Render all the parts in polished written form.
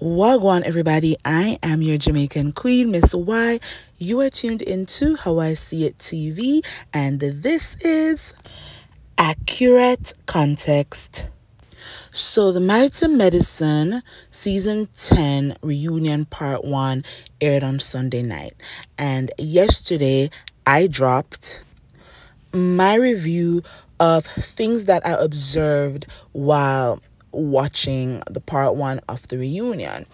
Wagwan, everybody. I am your Jamaican queen, Miss Y. You are tuned into How I See It TV, and this is Accurate Context. So, the Married to Medicine Season 10 Reunion Part 1 aired on Sunday night. And yesterday, I dropped my review of things that I observed while watching the part 1 of the reunion.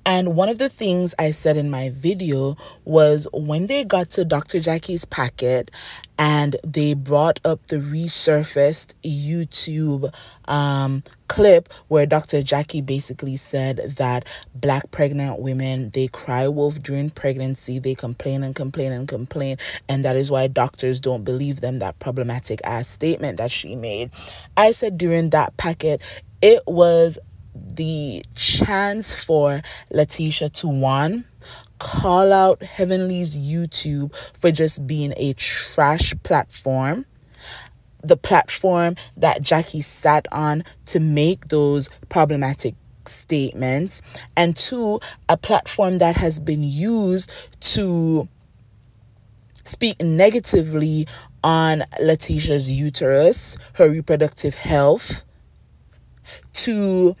And one of the things I said in my video was when they got to Dr. Jackie's packet and they brought up the resurfaced YouTube clip where Dr. Jackie basically said that Black pregnant women, they cry wolf during pregnancy, they complain and complain and complain, and that is why doctors don't believe them, that problematic ass statement that she made. I said during that packet, it was the chance for Letitia to, one, call out Heavenly's YouTube for just being a trash platform, the platform that Jackie sat on to make those problematic statements, and two, a platform that has been used to speak negatively on Letitia's uterus, her reproductive health, to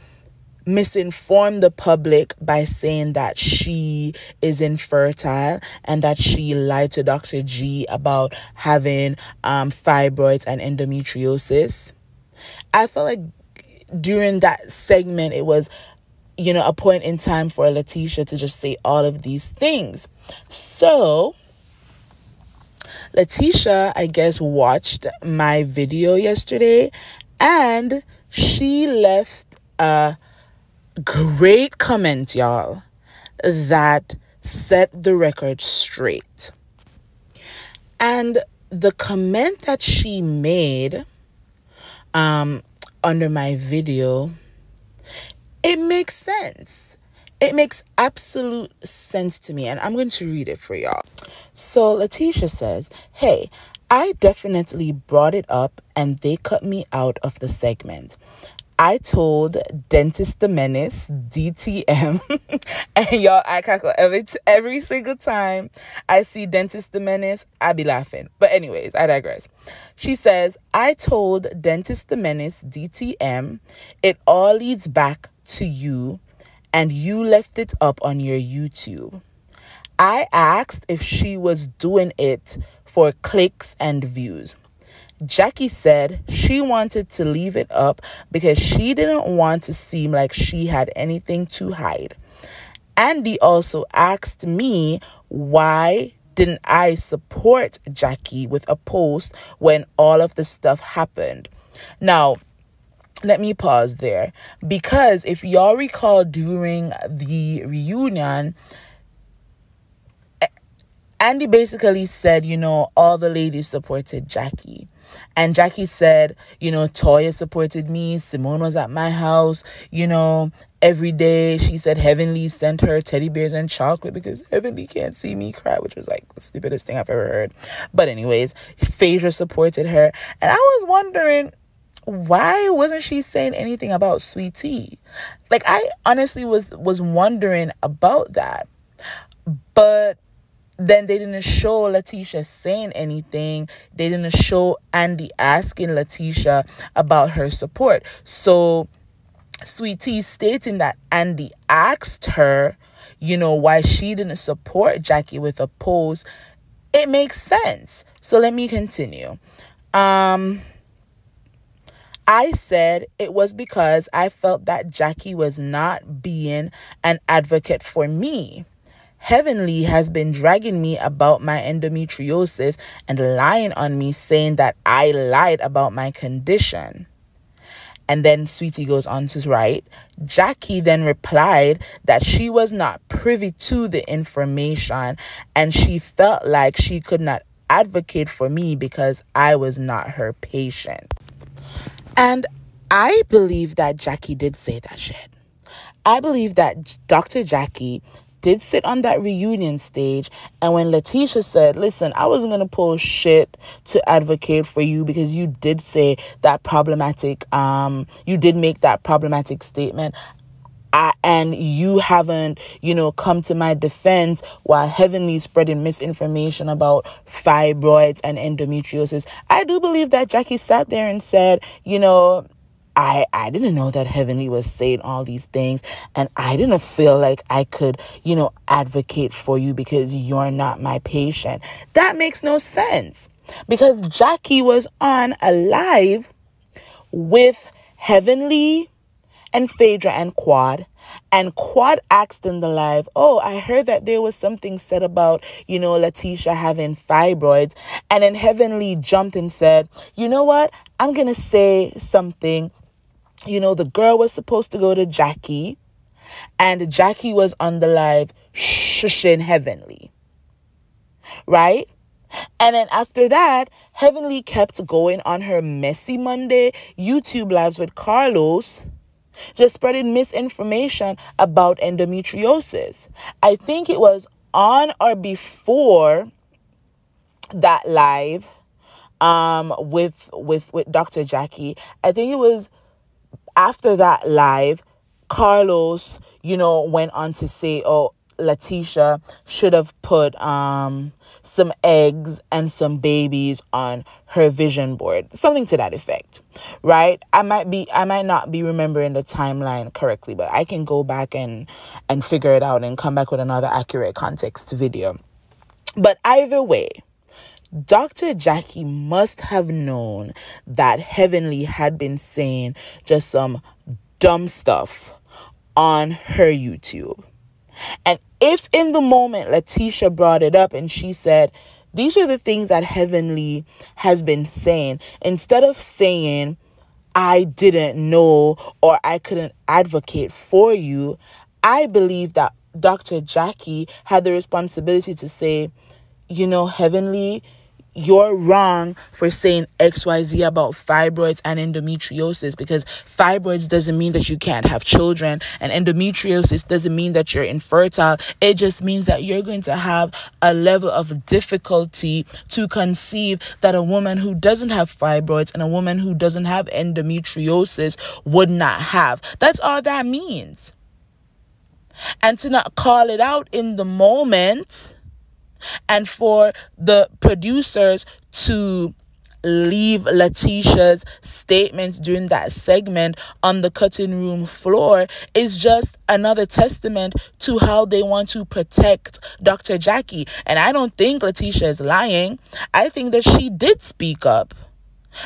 misinform the public by saying that she is infertile and that she lied to Dr. G about having fibroids and endometriosis. I felt like during that segment it was, a point in time for Letitia to just say all of these things. So Letitia, I guess, watched my video yesterday and she left a great comment, y'all, that set the record straight. And the comment that she made under my video, it makes sense. It makes absolute sense to me, and I'm going to read it for y'all. So Letitia says, "Hey, I definitely brought it up and they cut me out of the segment. I told Dentist the Menace, DTM," and y'all, I cackle every single time I see Dentist the Menace, I be laughing. But anyways, I digress. She says, "I told Dentist the Menace, DTM, it all leads back to you, and you left it up on your YouTube. I asked if she was doing it for clicks and views. Jackie said she wanted to leave it up because she didn't want to seem like she had anything to hide. Andy also asked me why didn't I support Jackie with a post when all of the stuff happened." Now, let me pause there, because if y'all recall during the reunion, Andy basically said, all the ladies supported Jackie. And Jackie said, Toya supported me. Simone was at my house, every day. She said Heavenly sent her teddy bears and chocolate because Heavenly can't see me cry, which was like the stupidest thing I've ever heard. But anyways, Phaedra supported her. And I was wondering, why wasn't she saying anything about SweetTea? Like, I honestly was wondering about that. But then they didn't show Letitia saying anything. They didn't show Andy asking Letitia about her support. So SweetTea stating that Andy asked her, why she didn't support Jackie with a post, it makes sense. So let me continue. I said it was because I felt that Jackie was not being an advocate for me. Heavenly has been dragging me about my endometriosis and lying on me, saying that I lied about my condition. And then SweetTea goes on to write, Jackie then replied that she was not privy to the information and she felt like she could not advocate for me because I was not her patient. And I believe that Jackie did say that shit. I believe that Dr. Jackie did sit on that reunion stage, and when Letitia said, listen, I wasn't going to post shit to advocate for you because you did say that problematic, you did make that problematic statement, and you haven't, come to my defense while Heavenly spreading misinformation about fibroids and endometriosis. I do believe that Jackie sat there and said, I didn't know that Heavenly was saying all these things, and I didn't feel like I could, advocate for you because you're not my patient. That makes no sense, because Jackie was on a live with Heavenly and Phaedra and Quad asked in the live, oh, I heard that there was something said about, Letitia having fibroids. And then Heavenly jumped and said, you know what? I'm going to say something. The girl was supposed to go to Jackie, and Jackie was on the live shushing Heavenly, right? And then after that, Heavenly kept going on her Messy Monday YouTube lives with Carlos, just spreading misinformation about endometriosis. I think it was on or before that live with Dr. Jackie. I think it was after that live, Carlos, went on to say, oh, Letitia should have put some eggs and some babies on her vision board, something to that effect, right? I might not be remembering the timeline correctly, but I can go back and figure it out and come back with another accurate context video. But either way, Dr. Jackie must have known that Heavenly had been saying just some dumb stuff on her YouTube. And if in the moment Letitia brought it up and she said, these are the things that Heavenly has been saying, instead of saying, I didn't know or I couldn't advocate for you, I believe that Dr. Jackie had the responsibility to say, Heavenly, you're wrong for saying XYZ about fibroids and endometriosis, because fibroids doesn't mean that you can't have children, and endometriosis doesn't mean that you're infertile. It just means that you're going to have a level of difficulty to conceive that a woman who doesn't have fibroids and a woman who doesn't have endometriosis would not have. That's all that means. And to not call it out in the moment, and for the producers to leave Letitia's statements during that segment on the cutting room floor is just another testament to how they want to protect Dr. Jackie. And I don't think Letitia is lying. I think that she did speak up.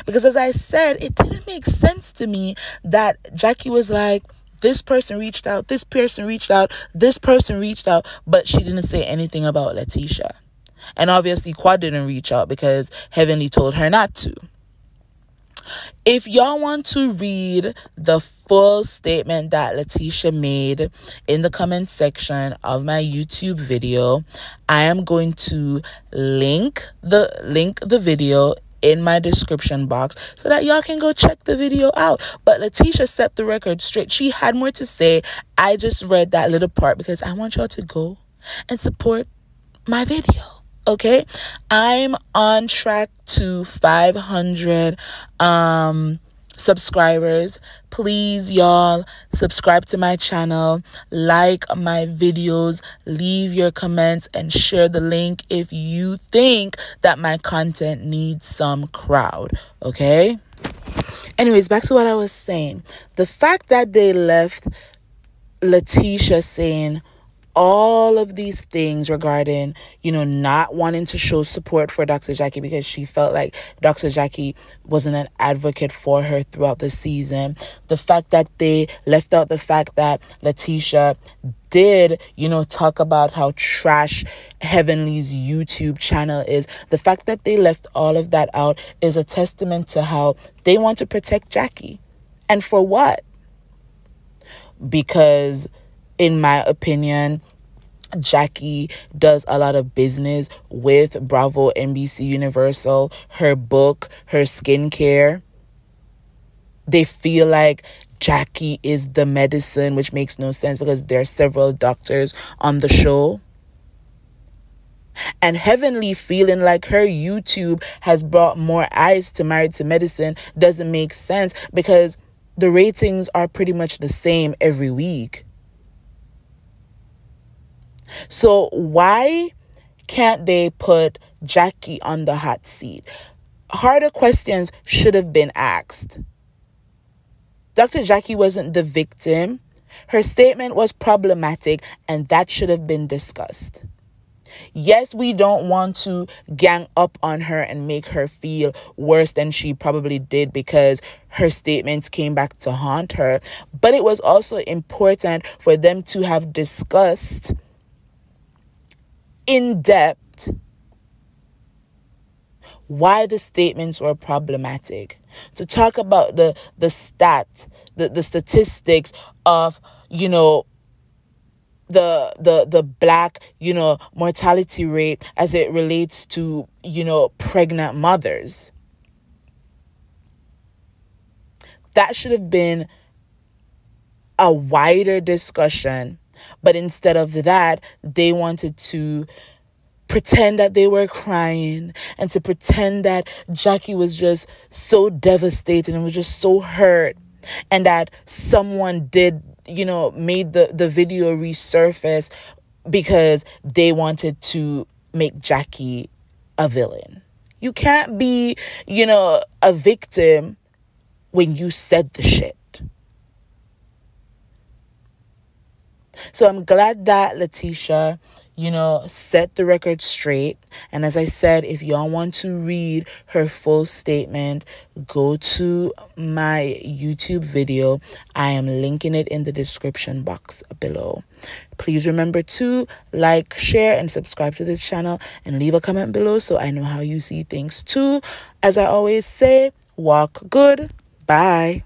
Because as I said, it didn't make sense to me that Jackie was like, this person reached out, this person reached out, this person reached out, but she didn't say anything about Letitia. And obviously Quad didn't reach out because Heavenly told her not to. If y'all want to read the full statement that Letitia made in the comment section of my YouTube video, I am going to link the video in my description box so that y'all can go check the video out. But Letitia set the record straight. She had more to say. I just read that little part because I want y'all to go and support my video. Okay, I'm on track to 500 subscribers. Please, y'all, subscribe to my channel, like my videos, leave your comments, and share the link if you think that my content needs some crowd. Okay? Anyways, back to what I was saying. The fact that they left Letitia saying all of these things regarding, not wanting to show support for Dr. Jackie because she felt like Dr. Jackie wasn't an advocate for her throughout the season. The fact that they left out the fact that Letitia did, talk about how trash Heavenly's YouTube channel is. The fact that they left all of that out is a testament to how they want to protect Jackie. And for what? Because in my opinion, Jackie does a lot of business with Bravo, NBC Universal, her book, her skincare. They feel like Jackie is the medicine, which makes no sense because there are several doctors on the show. And Heavenly feeling like her YouTube has brought more eyes to Married to Medicine doesn't make sense because the ratings are pretty much the same every week. So why can't they put Jackie on the hot seat? Harder questions should have been asked. Dr. Jackie wasn't the victim. Her statement was problematic, and that should have been discussed. Yes, we don't want to gang up on her and make her feel worse than she probably did because her statements came back to haunt her. But it was also important for them to have discussed in depth why the statements were problematic, to talk about the statistics of, the black, mortality rate as it relates to, pregnant mothers. That should have been a wider discussion. But instead of that, they wanted to pretend that they were crying and to pretend that Jackie was just so devastated and was just so hurt, and that someone did, made the video resurface because they wanted to make Jackie a villain. You can't be, a victim when you said the shit. So I'm glad that Letitia, set the record straight. And as I said, if y'all want to read her full statement, go to my YouTube video. I am linking it in the description box below. Please remember to like, share, and subscribe to this channel, and leave a comment below so I know how you see things too. As I always say, walk good. Bye.